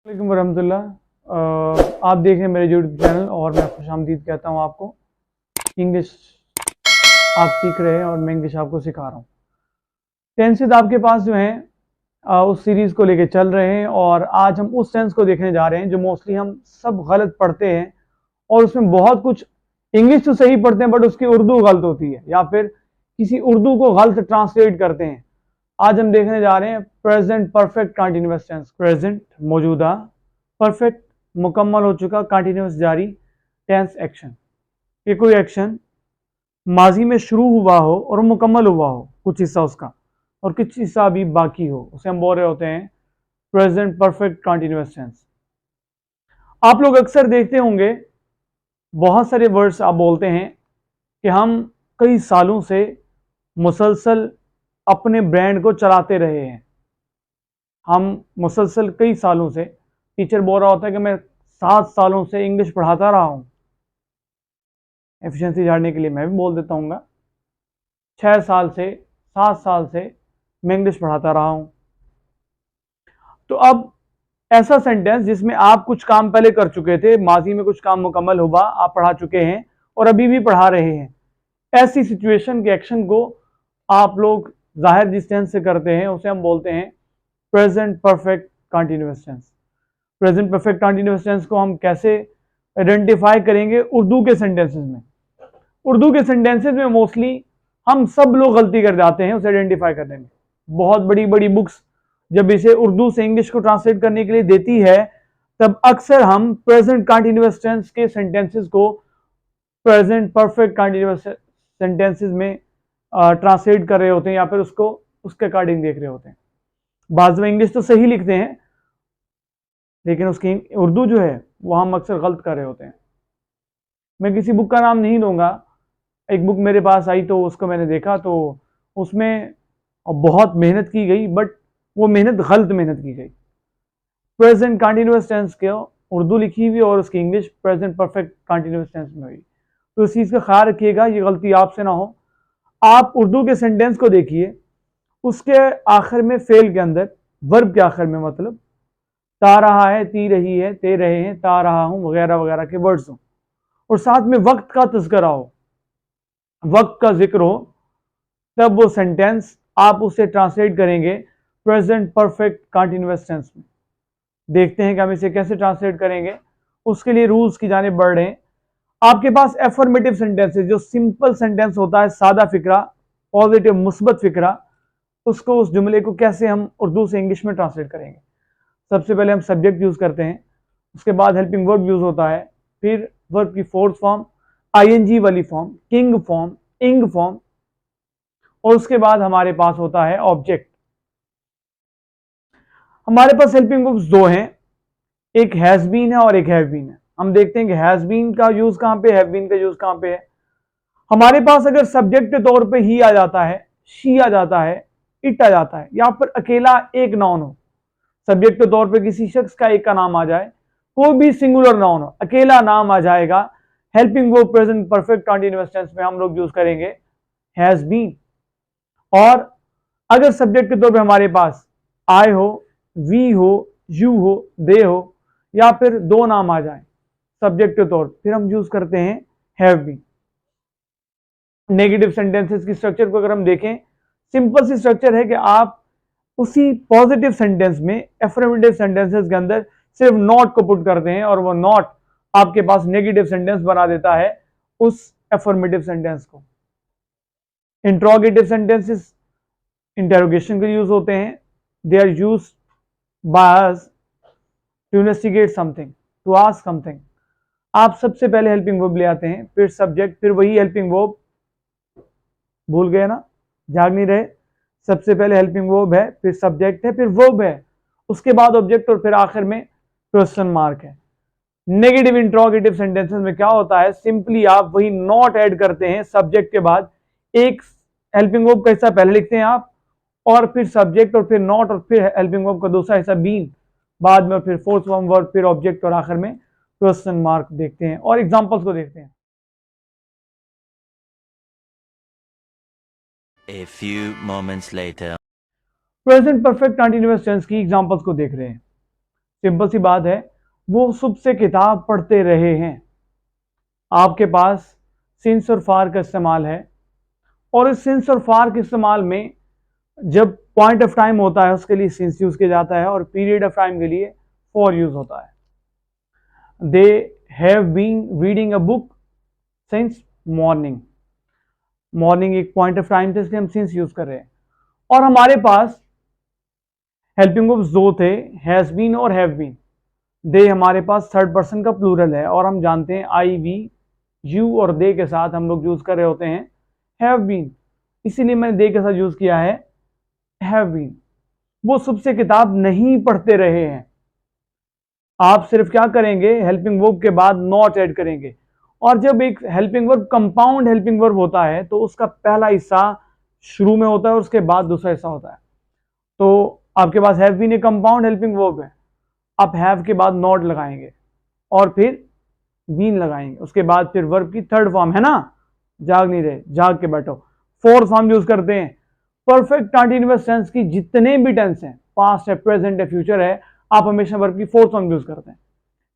वालेकुम वरहमतुल्लाह। आप देख रहे हैं मेरे यूट्यूब चैनल और मैं खुशामदीद कहता हूँ आपको। इंग्लिश आप सीख रहे हैं और मैं इंग्लिश आपको सिखा रहा हूँ। टेंसेज आपके पास जो हैं उस सीरीज़ को लेके चल रहे हैं और आज हम उस टेंस को देखने जा रहे हैं जो मोस्टली हम सब गलत पढ़ते हैं और उसमें बहुत कुछ इंग्लिश तो सही पढ़ते हैं बट उसकी उर्दू गलत होती है या फिर किसी उर्दू को गलत ट्रांसलेट करते हैं। आज हम देखने जा रहे हैं present perfect continuous tense. Present मौजूदा, परफेक्ट मुकम्मल हो चुका, कंटिन्यूअस जारी, टेंस एक्शन। ये कोई एक्शन माजी में शुरू हुआ हो और मुकम्मल हुआ हो कुछ हिस्सा उसका और कुछ हिस्सा अभी बाकी हो, उसे हम बोल रहे होते हैं प्रेजेंट परफेक्ट कंटिन्यूअस टेंस। आप लोग अक्सर देखते होंगे बहुत सारे वर्ड्स आप बोलते हैं कि हम कई सालों से मुसलसल अपने ब्रांड को चलाते रहे हैं। हम मुसलसल कई सालों से, टीचर बोल रहा होता है कि मैं 7 सालों से इंग्लिश पढ़ाता रहा हूँ। एफिशिएंसी झाड़ने के लिए मैं भी बोल देता हूँ 6 साल से 7 साल से मैं इंग्लिश पढ़ाता रहा हूँ। तो अब ऐसा सेंटेंस जिसमें आप कुछ काम पहले कर चुके थे, माजी में कुछ काम मुकम्मल हुआ, आप पढ़ा चुके हैं और अभी भी पढ़ा रहे हैं, ऐसी सिचुएशन के एक्शन को आप लोग जाहिर जिस टेंस से करते हैं उसे हम बोलते हैं present perfect continuous tense. Present perfect continuous tense को हम कैसे आइडेंटिफाई करेंगे? उर्दू के सेंटेंसेस में। उर्दू के सेंटेंसेस में मोस्टली हम सब लोग गलती कर जाते हैं उसे आइडेंटिफाई करने में। बहुत बड़ी बड़ी बुक्स जब इसे उर्दू से इंग्लिश को ट्रांसलेट करने के लिए देती है तब अक्सर हम प्रेजेंट कंटिन्यूअस टेंस के सेंटेंसेस को प्रेजेंट परफेक्ट कंटिन्यूअस सेंटेंसेस में ट्रांसलेट कर रहे होते हैं या फिर उसको उसके अकॉर्डिंग देख रहे होते हैं। बाद में इंग्लिश तो सही लिखते हैं लेकिन उसकी उर्दू जो है वो हम अक्सर गलत कर रहे होते हैं। मैं किसी बुक का नाम नहीं लूँगा, एक बुक मेरे पास आई तो उसको मैंने देखा तो उसमें बहुत मेहनत की गई बट वो मेहनत गलत मेहनत की गई। प्रेजेंट कंटिन्यूअस टेंस के उर्दू लिखी हुई और उसकी English present perfect continuous tense में हुई। तो इस चीज़ का ख्याल रखिएगा, ये गलती आपसे ना हो। आप उर्दू के सेंटेंस को देखिए, उसके आखिर में फेल के अंदर, वर्ब के आखिर में, मतलब ता रहा है, ती रही है, ते रहे हैं, ता रहा हूं वगैरह वगैरह के वर्ड्स हों और साथ में वक्त का तज़किरा हो, वक्त का जिक्र हो, तब वो सेंटेंस आप उसे ट्रांसलेट करेंगे प्रेजेंट परफेक्ट कंटिन्यूअस टेंस में। देखते हैं कि हम इसे कैसे ट्रांसलेट करेंगे। उसके लिए रूल्स की जाने बढ़ रहे हैं। आपके पास एफर्मेटिव सेंटेंसेस जो सिंपल सेंटेंस होता है, सादा फिक्रा, पॉजिटिव मुस्बत फिक्रा, उसको, उस जुमले को कैसे हम उर्दू से इंग्लिश में ट्रांसलेट करेंगे। सबसे पहले हम सब्जेक्ट यूज करते हैं, उसके बाद हेल्पिंग वर्ब यूज होता है, फिर वर्ब की फोर्थ फॉर्म, आईएनजी वाली फॉर्म, किंग फॉर्म, इंग फॉर्म, और उसके बाद हमारे पास होता है ऑब्जेक्ट। हमारे पास हेल्पिंग वर्ब्स दो हैं, एक हैज बीन है और एक हैव बीन है। हम देखते हैं कि हैज बीन का यूज कहां पे, हैव बीन का यूज कहां पे है। हमारे पास अगर सब्जेक्ट के तौर पे ही आ जाता है, शी आ जाता है, इट आ जाता है, या फिर अकेला एक नाउन हो, सब्जेक्ट के तौर पे किसी शख्स का एक का नाम आ जाए, कोई भी सिंगुलर नाउन हो, अकेला नाम आ जाएगा, helping verb present perfect continuous tense में हम लोग यूज करेंगे हैज बीन। और अगर सब्जेक्ट के तौर पे हमारे पास आई हो, वी हो, यू हो, दे हो, या फिर दो नाम आ जाए सब्जेक्ट के तौर, फिर हम यूज करते हैं हैव बीन। नेगेटिव सेंटेंसेस की स्ट्रक्चर को अगर हम देखें, सिंपल सी स्ट्रक्चर है कि आप उसी पॉजिटिव सेंटेंस में, एफर्मेटिव सेंटेंसेस के अंदर सिर्फ नॉट को पुट करते हैं और वो नॉट आपके पास नेगेटिव सेंटेंस बना देता है उस एफर्मेटिव सेंटेंस को। इंट्रोगेटिव सेंटेंसेस इंटेरोगेशन के यूज होते हैं, they are use by us to investigate something, to ask something. आप सबसे पहले हेल्पिंग वर्ब ले आते हैं, फिर सब्जेक्ट, फिर वही हेल्पिंग वर्ब, भूल गए ना, जाग नहीं रहे, सबसे पहले हेल्पिंग वर्ब है, फिर सब्जेक्ट है, फिर वर्ब है, उसके बाद ऑब्जेक्ट और फिर आखिर में क्वेश्चन मार्क है। नेगेटिव इंट्रोगेटिव सेंटेंसेस में क्या होता है, सिंपली आप वही नॉट ऐड करते हैं सब्जेक्ट के बाद, एक हेल्पिंग वर्ब का हिस्सा पहले लिखते हैं आप और फिर सब्जेक्ट और फिर नॉट और फिर हेल्पिंग वर्ब का दूसरा हिस्सा बीन, बाद में फिर फोर्थ फॉर्म वर्ब, फिर ऑब्जेक्ट और आखिर में क्वेश्चन मार्क देखते हैं और एग्जांपल्स को देखते हैं। A few moments later. Present perfect continuous tense की एग्जांपल्स को देख रहे हैं। सिंपल सी बात है, वो सुबह से किताब पढ़ते रहे हैं। आपके पास सिंस और फार का इस्तेमाल है, और इस सिंस और फार के इस्तेमाल में जब पॉइंट ऑफ टाइम होता है उसके लिए सिंस यूज किया जाता है, और पीरियड ऑफ टाइम के लिए फॉर यूज होता है। They have been reading a book since morning. Morning एक पॉइंट ऑफ टाइम थे, इसलिए हम सिंस यूज कर रहे हैं। और हमारे पास हेल्पिंग वर्ब्स दो थे, हैज बीन और हैव बीन। दे हमारे पास थर्ड पर्सन का प्लूरल है, और हम जानते हैं आई, वी, यू और दे के साथ हम लोग यूज कर रहे होते हैं हैव बीन, इसीलिए मैंने दे के साथ यूज किया है हैव बीन। वो सुबह से किताब नहीं पढ़ते रहे हैं। आप सिर्फ क्या करेंगे, हेल्पिंग वर्ब के बाद नॉट ऐड करेंगे, और जब एक helping verb compound helping verb होता है तो उसका पहला हिस्सा शुरू में होता है और उसके बाद दूसरा हिस्सा होता है। तो आपके पास हैव बीन एक कंपाउंड हेल्पिंग वर्ब है, आप हैव के बाद नॉट लगाएंगे और फिर बीन लगाएंगे, उसके बाद फिर वर्ब की थर्ड फॉर्म है ना, जाग नहीं रहे, जाग के बैठो, फोर्थ फॉर्म यूज करते हैं। परफेक्ट कंटीन्यूअस टेंस की जितने भी टेंस हैं, पास्ट है, प्रेजेंट है, फ्यूचर है, आप हमेशा वर्ब की फोर्थ फॉर्म यूज करते हैं।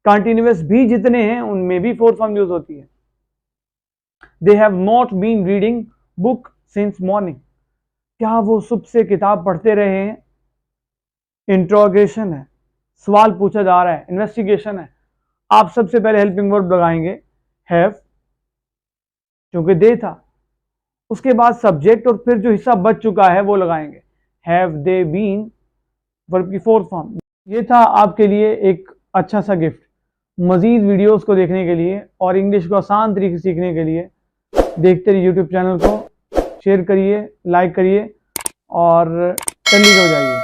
कंटीन्यूअस भी जितने हैं उनमें भी फोर्थ फॉर्म यूज होती है। They have not been reading book since morning. क्या वो सुबह से किताब पढ़ते रहे हैं? इंट्रोगेशन है, सवाल पूछा जा रहा है, इन्वेस्टिगेशन है। आप सबसे पहले हेल्पिंग वर्ब लगाएंगे हैव, क्योंकि दे था, उसके बाद सब्जेक्ट, और फिर जो हिस्सा बच चुका है वो लगाएंगे हैव दे बीन, वर्ब की फोर्थ फॉर्म। ये था आपके लिए एक अच्छा सा गिफ्ट। मजीद वीडियोस को देखने के लिए और इंग्लिश को आसान तरीके से सीखने के लिए देखते रहिए यूट्यूब चैनल को, शेयर करिए, लाइक करिए और चंडीगढ़ जाइए।